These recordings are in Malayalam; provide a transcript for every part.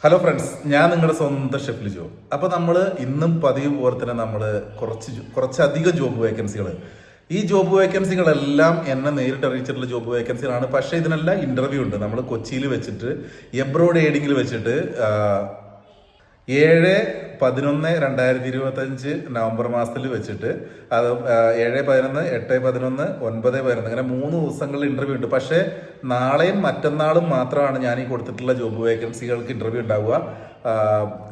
ഹലോ ഫ്രണ്ട്സ്, ഞാൻ നിങ്ങളുടെ സ്വന്തം ഷെഫ് ലിജോ. അപ്പോൾ നമ്മൾ ഇന്നും പതിവ് പോലെ തന്നെ നമ്മൾ കുറച്ചധികം ജോബ് വേക്കൻസികൾ, ഈ ജോബ് വേക്കൻസികളെല്ലാം എന്നെ നേരിട്ട് അറിയിച്ചിട്ടുള്ള ജോബ് വേക്കൻസികളാണ്. പക്ഷേ ഇതിനെല്ലാം ഇന്റർവ്യൂ ഉണ്ട്. നമ്മൾ കൊച്ചിയിൽ വെച്ചിട്ട്, എബ്രോഡ് എയ്ഡിങ്ങിൽ വെച്ചിട്ട് 7/11/2025 നവംബർ മാസത്തിൽ വെച്ചിട്ട്, അത് 7/11, 8/11, 9/11 അങ്ങനെ 3 ദിവസങ്ങളിൽ ഇന്റർവ്യൂ ഉണ്ട്. പക്ഷേ നാളെയും മറ്റന്നാളും മാത്രമാണ് ഞാൻ ഈ കൊടുത്തിട്ടുള്ള ജോബ് വേക്കൻസികൾക്ക് ഇന്റർവ്യൂ ഉണ്ടാവുക.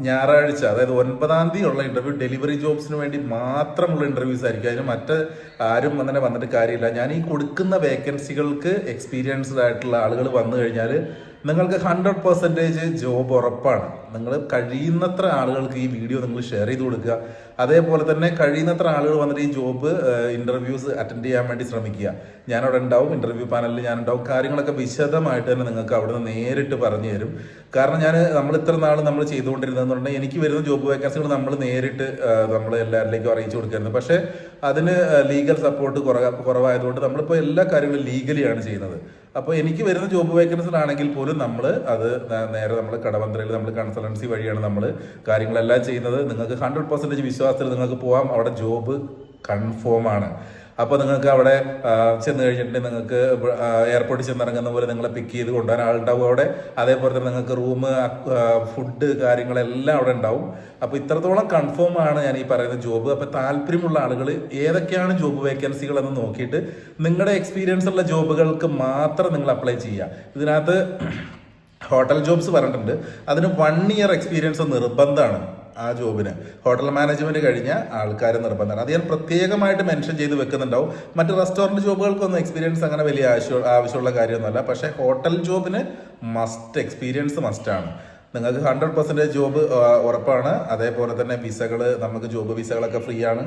ഞായറാഴ്ച, അതായത് 9-ാം തീയതി ഉള്ള ഇന്റർവ്യൂ ഡെലിവറി ജോബ്സിന് വേണ്ടി മാത്രമുള്ള ഇന്റർവ്യൂസ് ആയിരിക്കും. അതിന് മറ്റ് ആരും അങ്ങനെ വന്നിട്ട് കാര്യമില്ല. ഞാൻ ഈ കൊടുക്കുന്ന വേക്കൻസികൾക്ക് എക്സ്പീരിയൻസ്ഡ് ആയിട്ടുള്ള ആളുകൾ വന്നു കഴിഞ്ഞാൽ നിങ്ങൾക്ക് 100% ജോബ് ഉറപ്പാണ്. നിങ്ങൾ കഴിയുന്നത്ര ആളുകൾക്ക് ഈ വീഡിയോ നിങ്ങൾ ഷെയർ ചെയ്ത് കൊടുക്കുക. അതേപോലെ തന്നെ കഴിയുന്നത്ര ആളുകൾ വന്നിട്ട് ഈ ജോബ് ഇന്റർവ്യൂസ് അറ്റൻഡ് ചെയ്യാൻ വേണ്ടി ശ്രമിക്കുക. ഞാനവിടെ ഉണ്ടാവും, ഇന്റർവ്യൂ പാനലിൽ ഞാനുണ്ടാവും. കാര്യങ്ങളൊക്കെ വിശദമായിട്ട് തന്നെ നിങ്ങൾക്ക് അവിടെ നിന്ന് നേരിട്ട് പറഞ്ഞു തരും. കാരണം നമ്മൾ ഇത്ര നാൾ നമ്മൾ ചെയ്തുകൊണ്ടിരുന്നതെന്ന് പറഞ്ഞാൽ എനിക്ക് വരുന്ന ജോബ് വേക്കൻസികൾ നമ്മൾ നേരിട്ട് നമ്മൾ എല്ലാവരിലേക്കും അറിയിച്ചു കൊടുക്കായിരുന്നു. പക്ഷേ അതിന് ലീഗൽ സപ്പോർട്ട് കുറവായതുകൊണ്ട് നമ്മളിപ്പോൾ എല്ലാ കാര്യങ്ങളും ലീഗലിയാണ് ചെയ്യുന്നത്. അപ്പോൾ എനിക്ക് വരുന്ന ജോബ് വേക്കൻസിലാണെങ്കിൽ പോലും നമ്മൾ അത് നേരെ നമ്മൾ കടവന്ത്രയിൽ നമ്മൾ കൺസൾട്ടൻസി വഴിയാണ് നമ്മൾ കാര്യങ്ങളെല്ലാം ചെയ്യുന്നത്. നിങ്ങൾക്ക് 100% വിശ്വാസത്തിൽ നിങ്ങൾക്ക് പോകാം. അവിടെ ജോബ് കൺഫേം ആണ്. അപ്പോൾ നിങ്ങൾക്ക് അവിടെ ചെന്ന് കഴിഞ്ഞിട്ടുണ്ടെങ്കിൽ നിങ്ങൾക്ക് എയർപോർട്ടിൽ ചെന്നിറങ്ങുന്ന പോലെ നിങ്ങളെ പിക്ക് ചെയ്ത് കൊണ്ടുപോകാൻ ആളുണ്ടാവും അവിടെ. അതേപോലെ തന്നെ നിങ്ങൾക്ക് റൂം, ഫുഡ് കാര്യങ്ങളെല്ലാം അവിടെ ഉണ്ടാവും. അപ്പോൾ ഇത്രത്തോളം കൺഫേം ആണ് ഞാൻ ഈ പറയുന്ന ജോബ്. അപ്പോൾ താല്പര്യമുള്ള ആളുകൾ ഏതൊക്കെയാണ് ജോബ് വേക്കൻസികൾ എന്ന് നോക്കിയിട്ട് നിങ്ങളുടെ എക്സ്പീരിയൻസ് ഉള്ള ജോബുകൾക്ക് മാത്രം നിങ്ങൾ അപ്ലൈ ചെയ്യുക. ഇതിനകത്ത് ഹോട്ടൽ ജോബ്സ് പറഞ്ഞിട്ടുണ്ട്. അതിന് 1 ഇയർ എക്സ്പീരിയൻസ് നിർബന്ധമാണ്. ആ ജോബിന് ഹോട്ടൽ മാനേജ്മെന്റ് കഴിഞ്ഞ ആൾക്കാർ നിർബന്ധമാണ്. അത് ഞാൻ പ്രത്യേകമായിട്ട് മെൻഷൻ ചെയ്ത് വെക്കുന്നുണ്ടാവും. മറ്റ് റെസ്റ്റോറൻറ്റ് ജോബുകൾക്കൊന്നും എക്സ്പീരിയൻസ് അങ്ങനെ വലിയ ആവശ്യമുള്ള കാര്യമൊന്നുമല്ല. പക്ഷേ ഹോട്ടൽ ജോബിന് എക്സ്പീരിയൻസ് മസ്റ്റാണ്. നിങ്ങൾക്ക് 100% ജോബ് ഉറപ്പാണ്. അതേപോലെ തന്നെ വിസകൾ, നമുക്ക് ജോബ് വിസകളൊക്കെ ഫ്രീ ആണ്.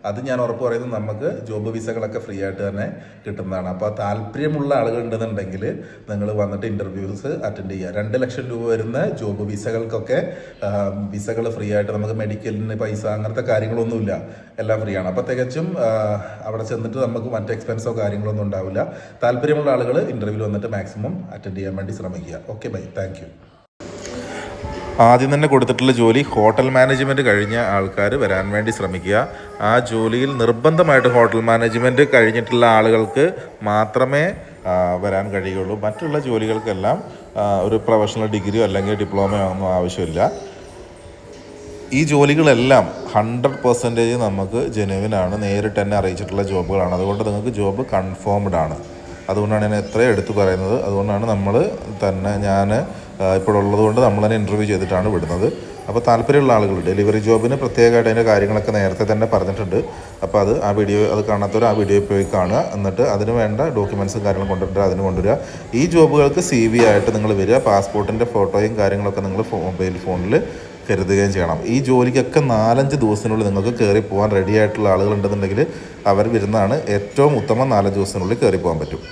അത് ഞാൻ ഉറപ്പ് പറയുന്നത്, നമുക്ക് ജോബ് വിസകളൊക്കെ ഫ്രീ ആയിട്ട് തന്നെ കിട്ടുന്നതാണ്. അപ്പോൾ താല്പര്യമുള്ള ആളുകൾ ഉണ്ടെന്നുണ്ടെങ്കിൽ നിങ്ങൾ വന്നിട്ട് ഇൻ്റർവ്യൂസ് അറ്റൻഡ് ചെയ്യുക. 2 ലക്ഷം രൂപ വരുന്ന ജോബ് വിസകൾക്കൊക്കെ വിസകൾ ഫ്രീ ആയിട്ട്, നമുക്ക് മെഡിക്കലിന് പൈസ അങ്ങനത്തെ കാര്യങ്ങളൊന്നുമില്ല, എല്ലാം ഫ്രീ ആണ്. അപ്പോൾ തികച്ചും അവിടെ ചെന്നിട്ട് നമുക്ക് മറ്റ് എക്സ്പെൻസോ കാര്യങ്ങളൊന്നും ഉണ്ടാവില്ല. താല്പര്യമുള്ള ആളുകൾ ഇൻ്റർവ്യൂവിൽ വന്നിട്ട് മാക്സിമം അറ്റൻഡ് ചെയ്യാൻ വേണ്ടി ശ്രമിക്കുക. Okay, bye, thank you. ആദ്യം തന്നെ കൊടുത്തിട്ടുള്ള ജോലി ഹോട്ടൽ മാനേജ്മെൻറ്റ് കഴിഞ്ഞ ആൾക്കാർ വരാൻ വേണ്ടി ശ്രമിക്കുക. ആ ജോലിയിൽ നിർബന്ധമായിട്ട് ഹോട്ടൽ മാനേജ്മെൻറ്റ് കഴിഞ്ഞിട്ടുള്ള ആളുകൾക്ക് മാത്രമേ വരാൻ കഴിയുള്ളൂ. മറ്റുള്ള ജോലികൾക്കെല്ലാം ഒരു പ്രൊഫഷണൽ ഡിഗ്രിയോ അല്ലെങ്കിൽ ഡിപ്ലോമയോ ഒന്നും ആവശ്യമില്ല. ഈ ജോലികളെല്ലാം 100% നമുക്ക് ജെനുവിനാണ്, നേരിട്ട് തന്നെ അറിയിച്ചിട്ടുള്ള ജോബുകളാണ്. അതുകൊണ്ട് നിങ്ങൾക്ക് ജോബ് കൺഫേംഡ് ആണ്. അതുകൊണ്ടാണ് ഞാൻ എത്രയും എടുത്തു പറയുന്നത്. അതുകൊണ്ടാണ് ഞാൻ ഇപ്പോഴുള്ളത് കൊണ്ട് നമ്മൾ തന്നെ ഇൻ്റർവ്യൂ ചെയ്തിട്ടാണ് വിടുന്നത്. അപ്പോൾ താല്പര്യമുള്ള ആളുകൾ ഡെലിവറി ജോബിന് പ്രത്യേകമായിട്ട് അതിൻ്റെ കാര്യങ്ങളൊക്കെ നേരത്തെ തന്നെ പറഞ്ഞിട്ടുണ്ട്. അപ്പോൾ അത് കാണാത്തവർ ആ വീഡിയോ പോയി കാണുക. എന്നിട്ട് അതിന് വേണ്ട ഡോക്യുമെൻറ്റ്സും കാര്യങ്ങളും കൊണ്ടുവരിക. ഈ ജോബുകൾക്ക് CV ആയിട്ട് നിങ്ങൾ വരിക. പാസ്പോർട്ടിൻ്റെ ഫോട്ടോയും കാര്യങ്ങളൊക്കെ നിങ്ങൾ മൊബൈൽ ഫോണിൽ കരുതുകയും ചെയ്യണം. ഈ ജോലിക്കൊക്കെ 4-5 ദിവസത്തിനുള്ളിൽ നിങ്ങൾക്ക് കയറി പോകാൻ റെഡി ആയിട്ടുള്ള ആളുകളുണ്ടെന്നുണ്ടെങ്കിൽ അവർ വരുന്നതാണ് ഏറ്റവും ഉത്തമം. 4 ദിവസത്തിനുള്ളിൽ കയറി പോകാൻ പറ്റും.